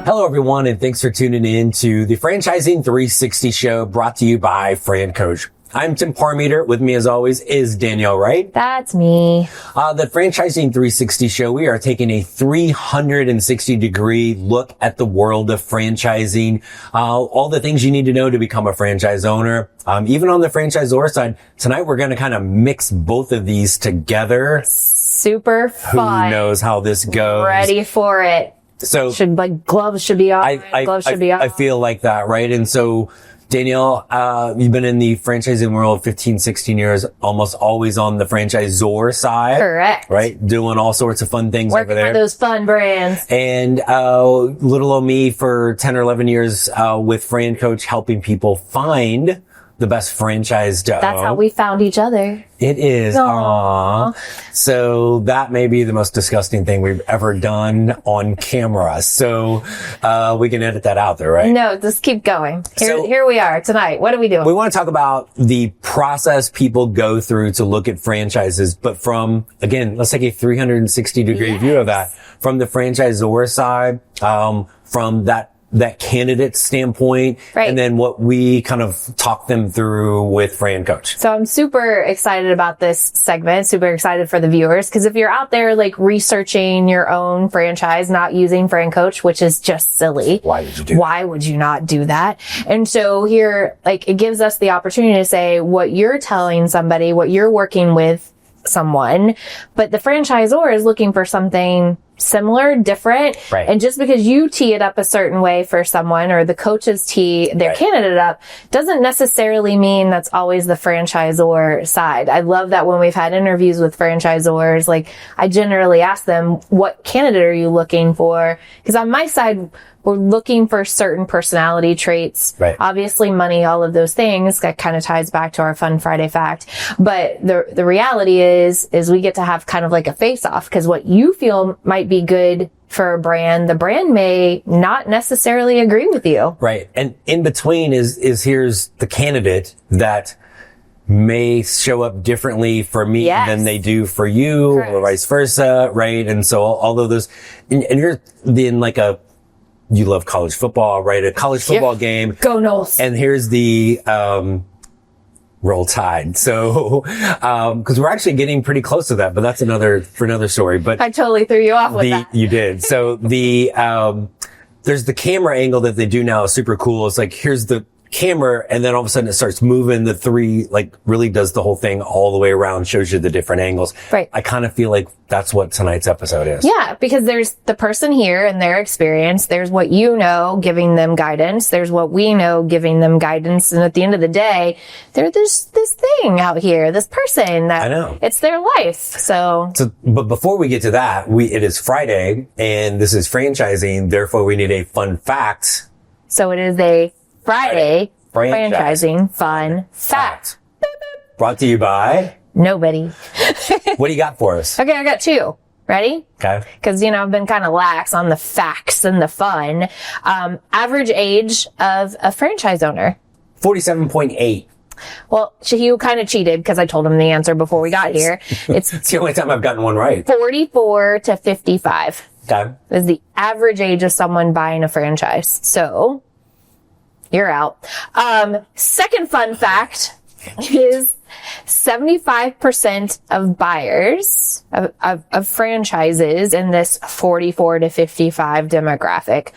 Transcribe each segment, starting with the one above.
Hello, everyone, and thanks for tuning in to the Franchising 360 show brought to you by FranCoach. I'm Tim Parmeter. With me, as always, is Danielle Wright. That's me. The Franchising 360 show, we are taking a 360-degree look at the world of franchising, all the things you need to know to become a franchise owner. Even on the franchisor side, tonight we're going to kind of mix both of these together. Super fun. Who knows how this goes? Ready for it. So gloves should be on. Gloves should be on. I feel like that, right? And so, Danielle, you've been in the franchising world 15, 16 years, almost always on the franchisor side. Correct. Right? Doing all sorts of fun things Working over there. for those fun brands. And, little old me for 10 or 11 years, with FranCoach, helping people find the best franchised. That's how we found each other. It is. Aww. So that may be the most disgusting thing we've ever done on camera. So, we can edit that out there, right? No, just keep going. Here we are tonight. What are we doing? We want to talk about the process people go through to look at franchises, but from, again, let's take a 360-degree view of that. From the franchisor side, from that candidate standpoint, right. And then what we kind of talk them through with FranCoach. So I'm super excited about this segment, super excited for the viewers, because if you're out there like researching your own franchise, not using FranCoach, which is just silly. Why would you do that? Why would you not do that? And so here, like, it gives us the opportunity to say what you're telling somebody, what you're working with someone, but the franchisor is looking for something similar, different. Right. And just because you tee it up a certain way for someone, or the coaches tee their candidate up, doesn't necessarily mean that's always the franchisor side. I love that when we've had interviews with franchisors, like, I generally ask them, what candidate are you looking for? Because on my side, we're looking for certain personality traits. Right. Obviously money, all of those things. That kind of ties back to our Fun Friday fact. But the reality is we get to have kind of like a face off, because what you feel might be good for a brand, the brand may not necessarily agree with you. Right. And in between is here's the candidate that may show up differently for me than they do for you. Correct. Or vice versa. Right. And so all of those, and you're in like you love college football, right? A college football game. Go Noles. And here's the, Roll Tide. So, cause we're actually getting pretty close to that, but that's for another story. But I totally threw you off with that. You did. So there's the camera angle that they do now is super cool. It's like, here's the camera, and then all of a sudden it starts moving the three, like, really does the whole thing all the way around, shows you the different angles. Right. I kind of feel like that's what tonight's episode is. Yeah, because there's the person here and their experience. There's what you know, giving them guidance. There's what we know, giving them guidance. And at the end of the day, there's this thing out here, this person that, I know, it's their life. So, but before we get to that, it is Friday, and this is franchising. Therefore, we need a fun fact. So it is a Friday franchising fun fact. Brought to you by nobody. What do you got for us? Okay, I got two. Ready? Okay. Because, I've been kind of lax on the facts and the fun. Average age of a franchise owner. 47.8. Well, you kind of cheated because I told him the answer before we got here. It's the only time I've gotten one right. 44 to 55. Okay. Is the average age of someone buying a franchise. So, you're out. Second fun fact is 75% of buyers of franchises in this 44 to 55 demographic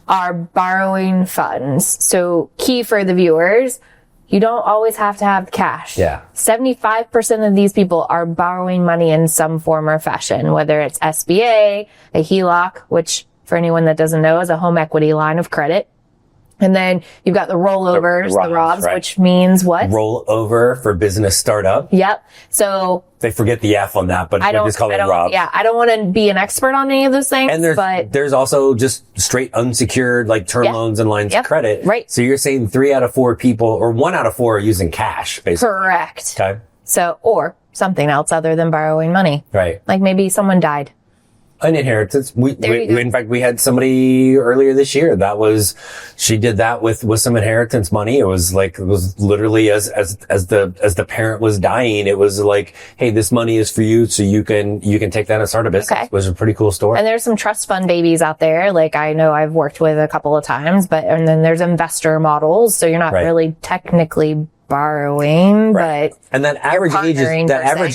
are borrowing funds. So key for the viewers, you don't always have to have cash. Yeah. 75% of these people are borrowing money in some form or fashion, whether it's SBA, a HELOC, which for anyone that doesn't know is a home equity line of credit. And then you've got the rollovers, the ROBs, right, which means what? Rollover for business startup. Yep. So they forget the F on that, but we just call it ROBs. Yeah, I don't want to be an expert on any of those things. And there's also just straight unsecured, like term loans and lines of credit. Right. So you're saying 3 out of 4 people, or 1 out of 4 are using cash, basically. Correct. Okay. So, or something else other than borrowing money. Right. Like maybe someone died. An inheritance. In fact, we had somebody earlier this year she did that with some inheritance money. It was literally as the parent was dying, it was like, hey, this money is for you, so you can take that and start a business. It was a pretty cool story. And there's some trust fund babies out there. Like I know I've worked with a couple of times, and then there's investor models. So you're not really technically borrowing, but and that average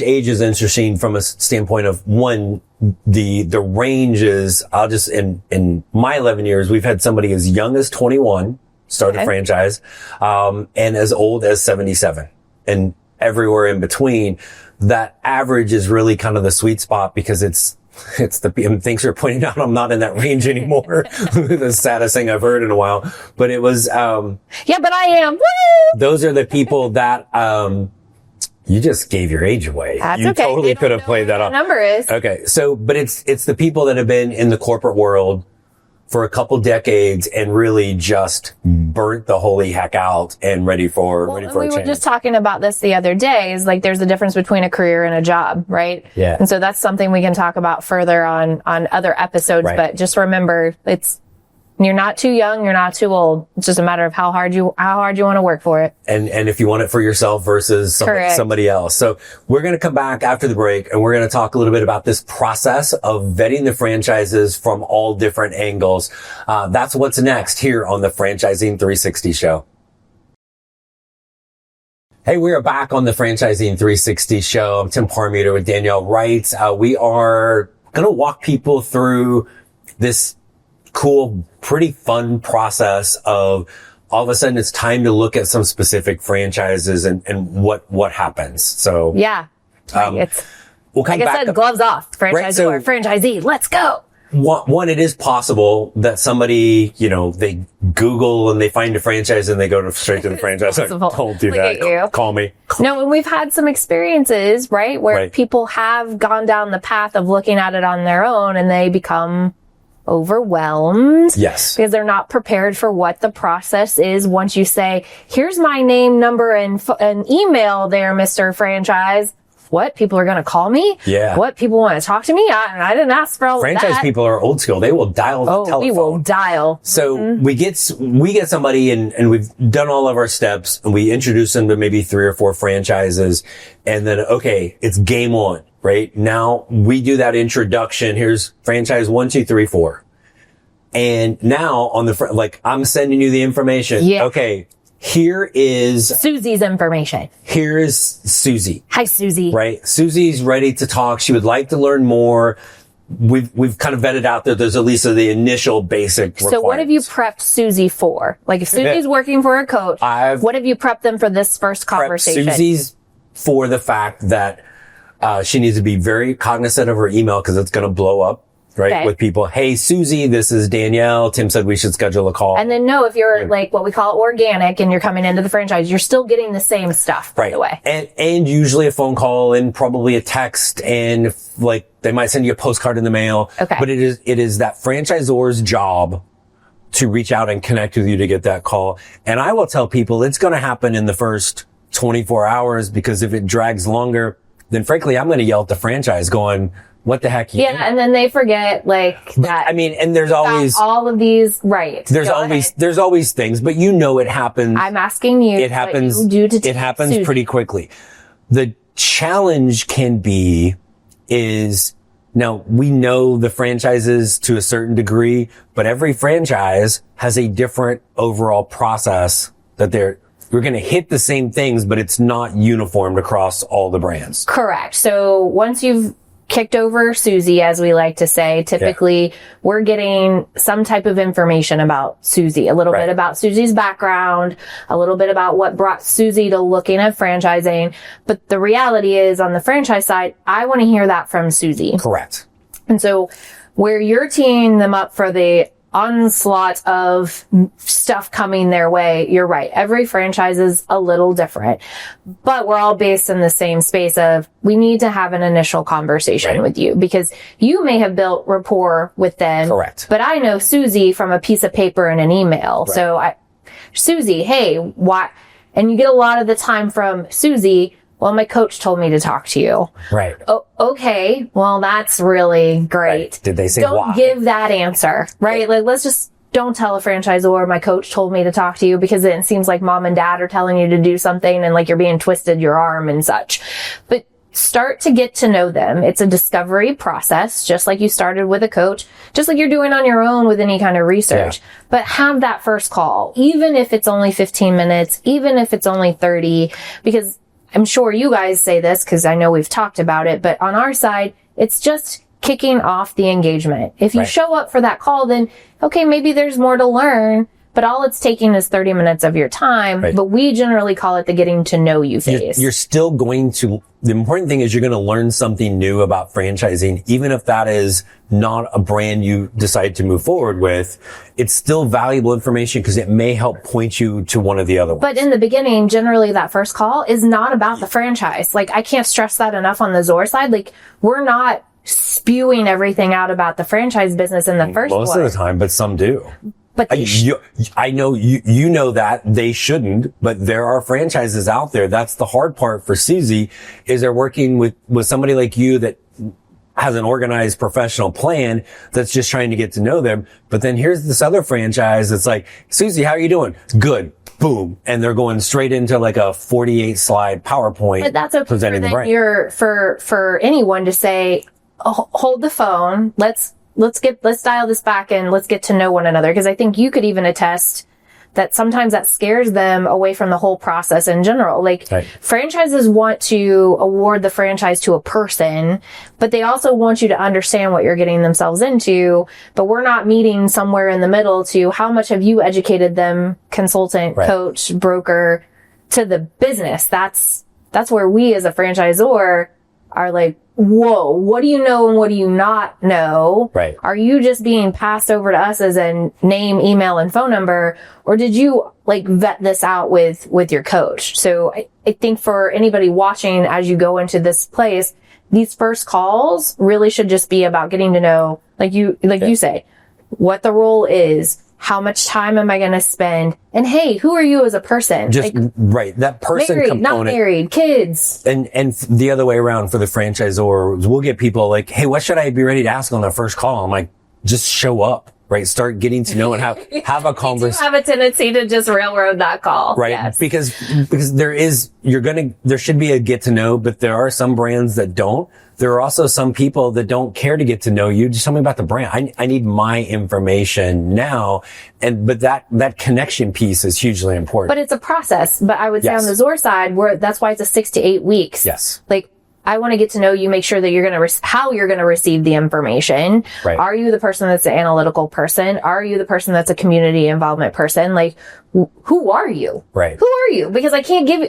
age is interesting from a standpoint of one, the range is, in my 11 years, we've had somebody as young as 21 start a franchise, and as old as 77, and everywhere in between. That average is really kind of the sweet spot because it's and thanks for pointing out I'm not in that range anymore. The saddest thing I've heard in a while. But it was, yeah, but I am. Woo! Those are the people that, you just gave your age away. That's you okay. totally could have played that off. Number is. Okay. So, but it's the people that have been in the corporate world for a couple decades and really just burnt the holy heck out and ready for a change. We were just talking about this the other day, is like there's a difference between a career and a job, right? Yeah. And so that's something we can talk about further on other episodes, but just remember, you're not too young, you're not too old. It's just a matter of how hard you want to work for it. And if you want it for yourself versus somebody else. So we're going to come back after the break and we're going to talk a little bit about this process of vetting the franchises from all different angles. That's what's next here on the Franchising 360 show. Hey, we are back on the Franchising 360 show. I'm Tim Parmeter with Danielle Wright. We are going to walk people through this cool, pretty fun process of all of a sudden it's time to look at some specific franchises and what happens. So yeah, we'll come like back. I said, gloves off, franchisor, franchisee, let's go. One, it is possible that somebody, they Google and they find a franchise and they go straight to the franchise. Like, don't do that. Call me. No, and we've had some experiences, right, where people have gone down the path of looking at it on their own and they become overwhelmed. Yes. Because they're not prepared for what the process is once you say, here's my name, number, and email there, Mr. Franchise. What? People are going to call me? Yeah. What? People want to talk to me? I didn't ask for all that. Franchise people are old school. They will dial the telephone. We will dial. So we get somebody and we've done all of our steps and we introduce them to maybe 3 or 4 franchises and then, okay, it's game on. Right? Now we do that introduction. Here's franchise 1, 2, 3, 4. And now on the front, like I'm sending you the information. Yeah. Okay. Here is Susie's information. Here is Susie. Hi, Susie. Right? Susie's ready to talk. She would like to learn more. We've kind of vetted out that there's at least the initial basic requirements. So what have you prepped Susie for? Like if Susie's working for a coach, what have you prepped them for this first conversation? Susie's for the fact that she needs to be very cognizant of her email because it's going to blow up, right? With people. Hey, Susie, this is Danielle. Tim said we should schedule a call. And then if you're like what we call organic and you're coming into the franchise, you're still getting the same stuff right away. And usually a phone call and probably a text and like they might send you a postcard in the mail. Okay. But it is that franchisor's job to reach out and connect with you to get that call. And I will tell people it's going to happen in the first 24 hours because if it drags longer, then frankly, I'm going to yell at the franchise going, what the heck? Yeah. And then they forget like that. I mean, and there's always all of these, right. There's always things, but it happens. I'm asking you. It happens. It happens pretty quickly. The challenge is now we know the franchises to a certain degree, but every franchise has a different overall process that we're going to hit the same things, but it's not uniformed across all the brands. Correct. So once you've kicked over Susie, as we like to say, typically we're getting some type of information about Susie, a little bit about Susie's background, a little bit about what brought Susie to looking at franchising. But the reality is on the franchise side, I want to hear that from Susie. Correct. And so where you're teeing them up for the onslaught of stuff coming their way, you're right. Every franchise is a little different, but we're all based in the same space of we need to have an initial conversation with you because you may have built rapport with them. Correct. But I know Susie from a piece of paper and an email. So Susie, hey, why? And you get a lot of the time from Susie, Well, my coach told me to talk to you. Right. Oh, okay. Well, that's really great. Right. Did they say Don't why? give that answer, right? Like, let's just don't tell a franchisor, my coach told me to talk to you, because then it seems like mom and dad are telling you to do something and like you're being twisted your arm and such. But start to get to know them. It's a discovery process, just like you started with a coach, just like you're doing on your own with any kind of research. Yeah. But have that first call, even if it's only 15 minutes, even if it's only 30, because I'm sure you guys say this because I know we've talked about it, but on our side, it's just kicking off the engagement. If you show up for that call, then okay, maybe there's more to learn, but all it's taking is 30 minutes of your time. Right. But we generally call it the getting to know you phase. You're still going to, the important thing is you're going to learn something new about franchising, even if that is not a brand you decide to move forward with. It's still valuable information because it may help point you to one of the other ones. But in the beginning, generally that first call is not about the franchise. Like, I can't stress that enough on the Zor side. Like, we're not spewing everything out about the franchise business in the first place. Most of the time, but some do. But I know you know that they shouldn't, but there are franchises out there. That's the hard part for Susie, is they're working with somebody like you that has an organized professional plan that's just trying to get to know them. But then here's this other franchise that's like, Susie, how are you doing? Good. Boom. And they're going straight into like a 48 slide PowerPoint. But that's okay presenting the brand. For anyone to say, oh, hold the phone. Let's dial this back and let's get to know one another. Because I think you could even attest that sometimes that scares them away from the whole process in general. Like, franchises want to award the franchise to a person, but they also want you to understand what you're getting themselves into. But we're not meeting somewhere in the middle to how much have you educated them, consultant, coach, broker, to the business. That's where we as a franchisor are like, whoa, what do you know and what do you not know? Right. Are you just being passed over to us as a name, email, and phone number? Or did you like vet this out with your coach? So I think for anybody watching as you go into this place, these first calls really should just be about getting to know, like you say, what the role is, how much time am I going to spend? And hey, who are you as a person? Just like, that person married, component. not married, kids. And the other way around for the franchisor, we'll get people like, hey, what should I be ready to ask on the first call? I'm like, just show up, right? Start getting to know and have a conversation. You have a tendency to just railroad that call. Right. Yes. Because there should be a get to know, but there are some brands that don't. There are also some people that don't care to get to know you. Just tell me about the brand. I need my information now. But that connection piece is hugely important. But it's a process. But I would say on the Zor side, that's why it's a 6 to 8 weeks. Yes. Like, I want to get to know you, make sure that how you're going to receive the information. Right. Are you the person that's an analytical person? Are you the person that's a community involvement person? Like, who are you? Right. Who are you? Because I can give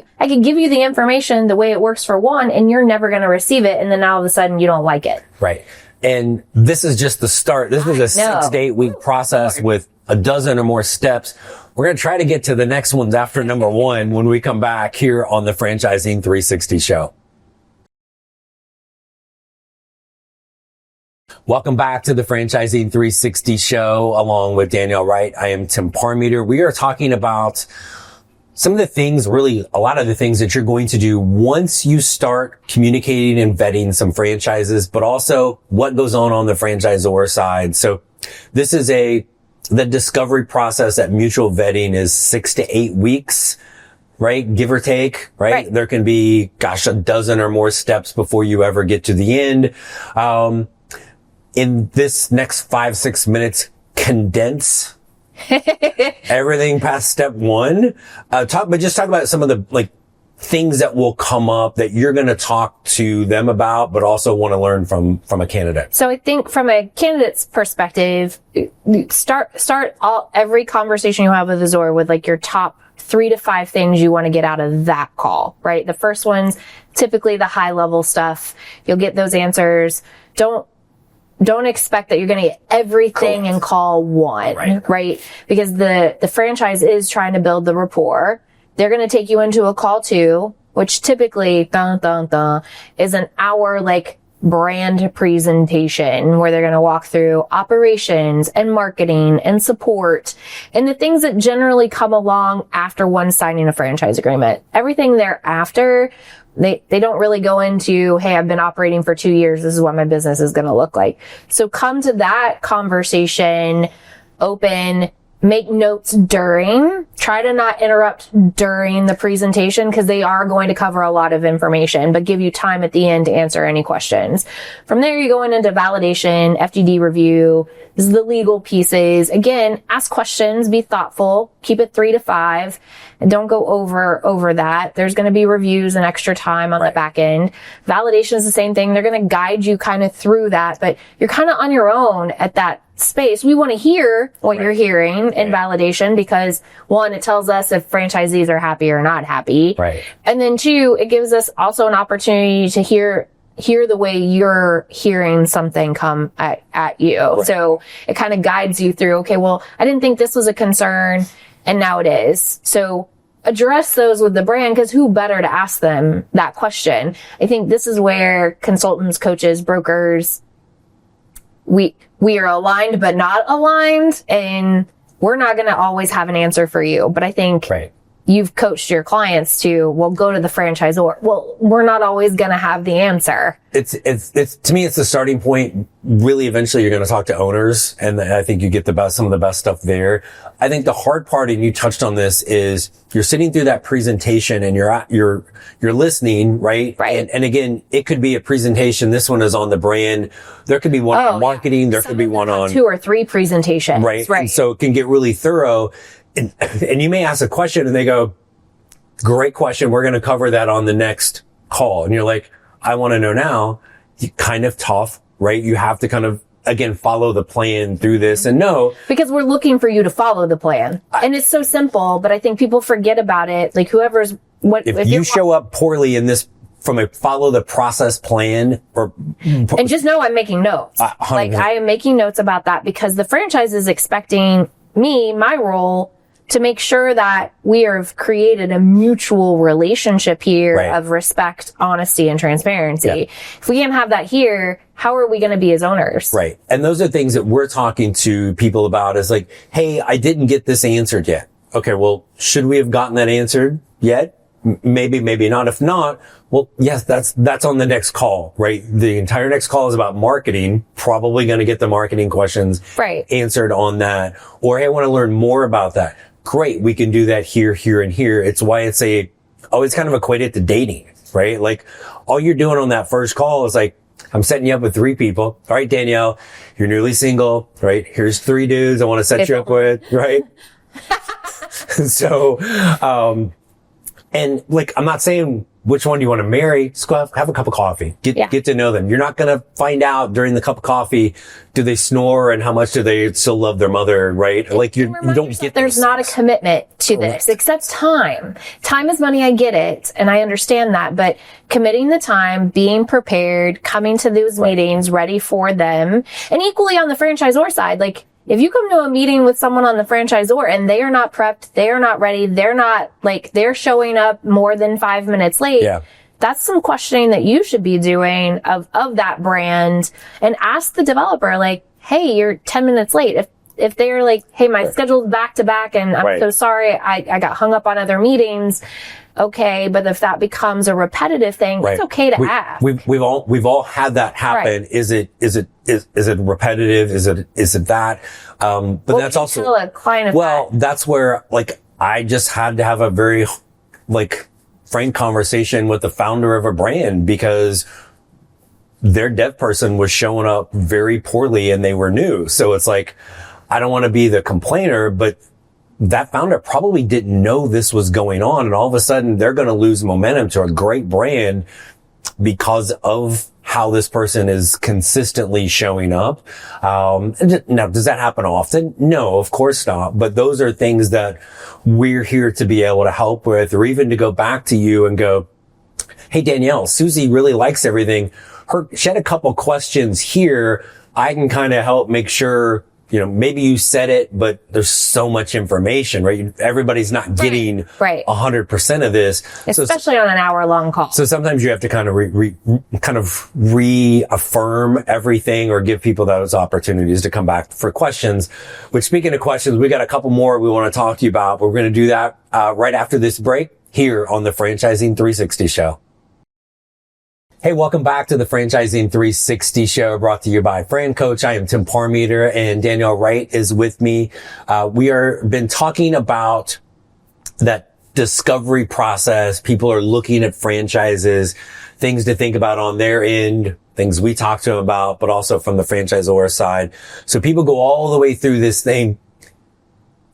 you the information the way it works for one, and you're never going to receive it. And then all of a sudden you don't like it. Right. And this is just the start. This was a 6 to 8 week process with a dozen or more steps. We're going to try to get to the next ones after number 1 when we come back here on the Franchising 360 show. Welcome back to the Franchising 360 show along with Danielle Wright. I am Tim Parmeter. We are talking about some of the things, really a lot of the things that you're going to do once you start communicating and vetting some franchises, but also what goes on the franchisor side. So this is the discovery process at mutual vetting is 6 to 8 weeks. Right? Give or take, right? There can be, a dozen or more steps before you ever get to the end. In this next 5-6 minutes, condense everything past step 1. Talk about some of the things that will come up that you're going to talk to them about, but also want to learn from a candidate. So I think from a candidate's perspective, every conversation you have with the Zor with your top 3 to 5 things you want to get out of that call, right? The first one's typically the high level stuff. You'll get those answers. Don't expect that you're going to get everything in call 1, right? Because the franchise is trying to build the rapport. They're going to take you into a call 2, which typically, is an hour brand presentation where they're going to walk through operations and marketing and support and the things that generally come along after one signing a franchise agreement. Everything thereafter They don't really go into, hey, I've been operating for 2 years. This is what my business is going to look like. So come to that conversation open, make notes during, try to not interrupt during the presentation because they are going to cover a lot of information, but give you time at the end to answer any questions. From there, you go into validation, FDD review. This is the legal pieces. Again, ask questions, be thoughtful, keep it 3 to 5, and don't go over that. There's going to be reviews and extra time on the back end. Validation is the same thing. They're going to guide you kind of through that, but you're kind of on your own at that space. We want to hear what you're hearing in validation because 1, it tells us if franchisees are happy or not happy. Right. And then 2, it gives us also an opportunity to hear the way you're hearing something come at you. Right. So it kind of guides you through, okay, well, I didn't think this was a concern and now it is. So address those with the brand because who better to ask them that question? I think this is where consultants, coaches, brokers, we are aligned but not aligned, and we're not going to always have an answer for you. But I think you've coached your clients to, well, go to the franchisor. Well, we're not always going to have the answer. It's to me, it's the starting point. Really, eventually you're going to talk to owners, and I think you get some of the best stuff there. I think the hard part, and you touched on this, is you're sitting through that presentation and you're listening, right? Right. And again, it could be a presentation. This one is on the brand. There could be one on marketing. There could be one on 2 or 3 presentations. Right. And so it can get really thorough. And you may ask a question and they go, great question. We're going to cover that on the next call. And you're like, I want to know now. Kind of tough, right? You have to kind of, again, follow the plan through this and know. Because we're looking for you to follow the plan. And it's so simple, but I think people forget about it. Like if you show up poorly in this from a follow the process plan and just know I'm making notes. Like I am making notes about that because the franchise is expecting my role to make sure that we have created a mutual relationship here of respect, honesty, and transparency. Yeah. If we can't have that here, how are we going to be as owners? Right. And those are things that we're talking to people about is like, hey, I didn't get this answered yet. Okay, well, should we have gotten that answered yet? Maybe, maybe not. If not, well, yes, that's on the next call, right? The entire next call is about marketing, probably going to get the marketing questions answered on that. Or, hey, I want to learn more about that. Great. We can do that here, here, and here. It's why it's always kind of equated to dating, right? Like all you're doing on that first call is like, I'm setting you up with 3 people. All right, Danielle, you're newly single, right? Here's 3 dudes I want to set you up with, right? So, and like, I'm not saying which one do you want to marry. Just go have a cup of coffee. Get to know them. You're not going to find out during the cup of coffee, do they snore and how much do they still love their mother, right? Like you don't get there's not a commitment to this except time. Time is money. I get it. And I understand that, but committing the time, being prepared, coming to those meetings, ready for them. And equally on the franchisor side, like, if you come to a meeting with someone on the franchisor and they are not prepped, they are not ready, they're showing up more than 5 minutes late. Yeah. That's some questioning that you should be doing of that brand, and ask the developer, like, hey, you're 10 minutes late. If they're like, hey, my schedule's back to back and I'm so sorry, I got hung up on other meetings. Okay, but if that becomes a repetitive thing, it's okay to ask. We've all had that happen. Is it repetitive? Is it that? But that's also tell a client that's where like I just had to have a very like frank conversation with the founder of a brand because their dev person was showing up very poorly and they were new. So it's like, I don't want to be the complainer, but that founder probably didn't know this was going on. And all of a sudden they're going to lose momentum to a great brand because of how this person is consistently showing up. Now, does that happen often? No, of course not. But those are things that we're here to be able to help with, or even to go back to you and go, hey, Danielle, Susie really likes everything. She had a couple questions here. I can kind of help make sure, maybe you said it, but there's so much information, right? Everybody's not getting 100% of this. Especially on an hour-long call. So sometimes you have to kind of reaffirm everything or give people those opportunities to come back for questions. Which, speaking of questions, we got a couple more we want to talk to you about. But we're going to do that right after this break here on the Franchising 360 show. Hey, welcome back to the Franchising 360 show, brought to you by FranCoach. I am Tim Parmeter, and Danielle Wright is with me. We are been talking about that discovery process. People are looking at franchises, things to think about on their end, things we talk to them about, but also from the franchisor side. So people go all the way through this thing.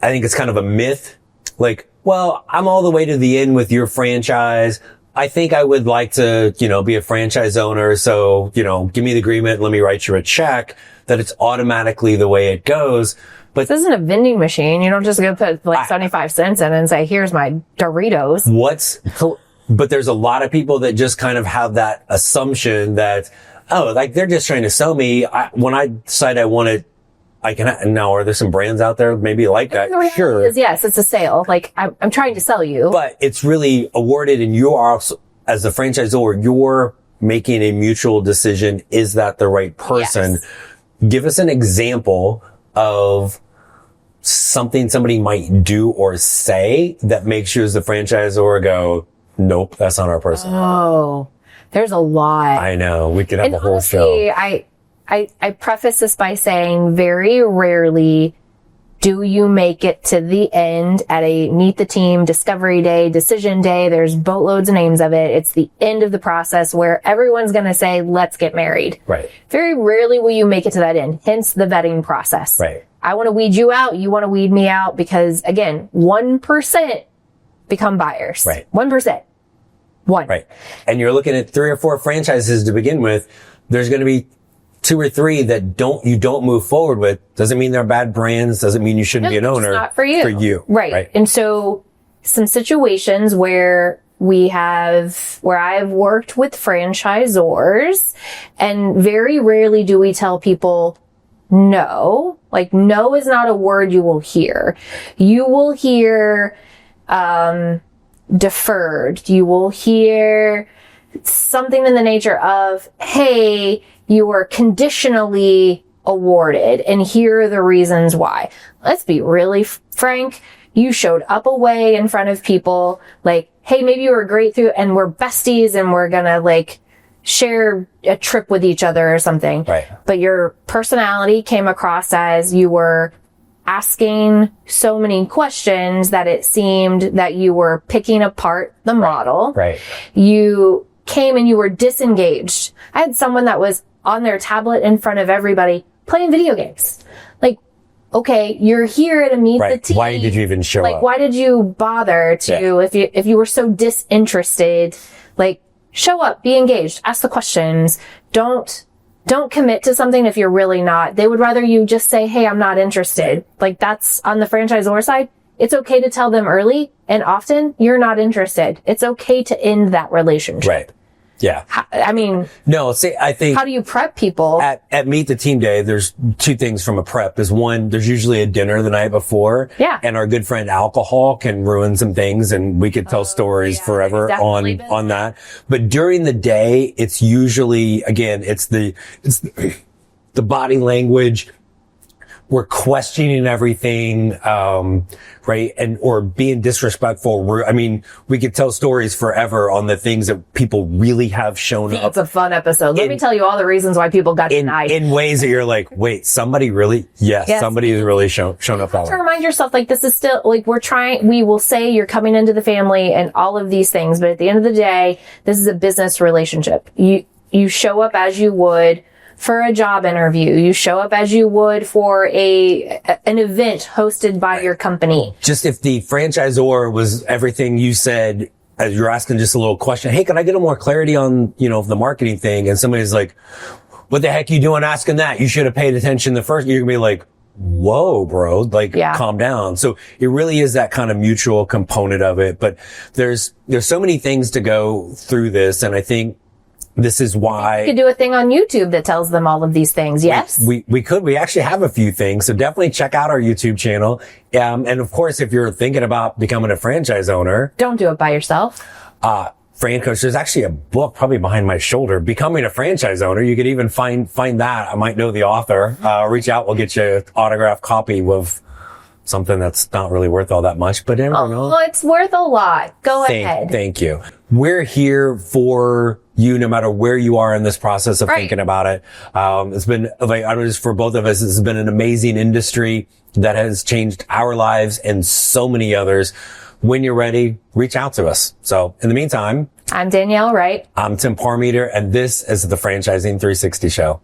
I think it's kind of a myth. Like, well, I'm all the way to the end with your franchise. I think I would like to, be a franchise owner. So, give me the agreement. Let me write you a check, that it's automatically the way it goes. But this isn't a vending machine. You don't just go put 75 cents in and say, here's my Doritos. But there's a lot of people that just kind of have that assumption that, they're just trying to sell me. When I decide I want it, now, are there some brands out there maybe like that? Sure. Yes, it's a sale. Like, I'm trying to sell you. But it's really awarded, and you are, as the franchisor, you're making a mutual decision. Is that the right person? Yes. Give us an example of something somebody might do or say that makes you as the franchisor go, nope, that's not our person. Oh, there's a lot. I know. We could have a whole show. I preface this by saying very rarely do you make it to the end at a meet the team, discovery day, decision day. There's boatloads of names of it. It's the end of the process where everyone's going to say, let's get married. Right. Very rarely will you make it to that end. Hence the vetting process. Right. I want to weed you out. You want to weed me out because again, 1% become buyers. Right. 1%. One. Right. And you're looking at 3 or 4 franchises to begin with. There's going to be 2 or 3 that you don't move forward with. Doesn't mean they're bad brands. Doesn't mean you shouldn't be an owner. It's not for you. For you. Right. And so some situations where I've worked with franchisors, and very rarely do we tell people no. Like, no is not a word you will hear. You will hear, deferred. You will hear something in the nature of, hey, you were conditionally awarded, and here are the reasons why. Let's be really frank. You showed up away in front of people, like, hey, maybe you were great through, and we're besties, and we're gonna share a trip with each other or something. Right. But your personality came across as you were asking so many questions that it seemed that you were picking apart the model. Right. You came and you were disengaged. I had someone that was on their tablet in front of everybody playing video games. Like, okay, you're here to meet the team. Why did you even show up? Why did you bother to, if you were so disinterested, show up, be engaged, ask the questions. Don't commit to something if you're really not. They would rather you just say, hey, I'm not interested. That's on the franchisor side. It's okay to tell them early and often you're not interested. It's okay to end that relationship. Right. Yeah. I think. How do you prep people? At Meet the Team Day, there's 2 things from a prep. There's one, there's usually a dinner the night before. Yeah. And our good friend alcohol can ruin some things, and we could tell stories forever on that. But during the day, it's usually, again, it's the body language. We're questioning everything, right? Or being disrespectful. We could tell stories forever on the things that people really have shown up. It's a fun episode. Let me tell you all the reasons why people got denied. In ways that you're like, wait, somebody really? Yes. Somebody has really shown up that way. To remind yourself, this is still, we will say you're coming into the family and all of these things, but at the end of the day, this is a business relationship. You show up as you would for a job interview. You show up as you would for an event hosted by your company. Just if the franchisor was everything you said, as you're asking just a little question, hey, can I get a more clarity on, the marketing thing? And somebody's like, what the heck are you doing asking that? You should have paid attention the first. You're gonna be like, whoa, bro, calm down. So it really is that kind of mutual component of it. But there's so many things to go through this. And I think this is why you could do a thing on YouTube that tells them all of these things. Yes, we could. We actually have a few things, so definitely check out our YouTube channel. And of course, if you're thinking about becoming a franchise owner, don't do it by yourself. FranCoach, there's actually a book probably behind my shoulder, Becoming a Franchise Owner. You could even find that. I might know the author. Reach out. We'll get you an autographed copy of something that's not really worth all that much, but it's worth a lot. Go ahead. Thank you. We're here for you no matter where you are in this process of thinking about it. It's been like, I just for both of us, it's been an amazing industry that has changed our lives and so many others. When you're ready, reach out to us. So in the meantime, I'm Danielle Wright. I'm Tim Parmeter, and this is the Franchising 360 Show.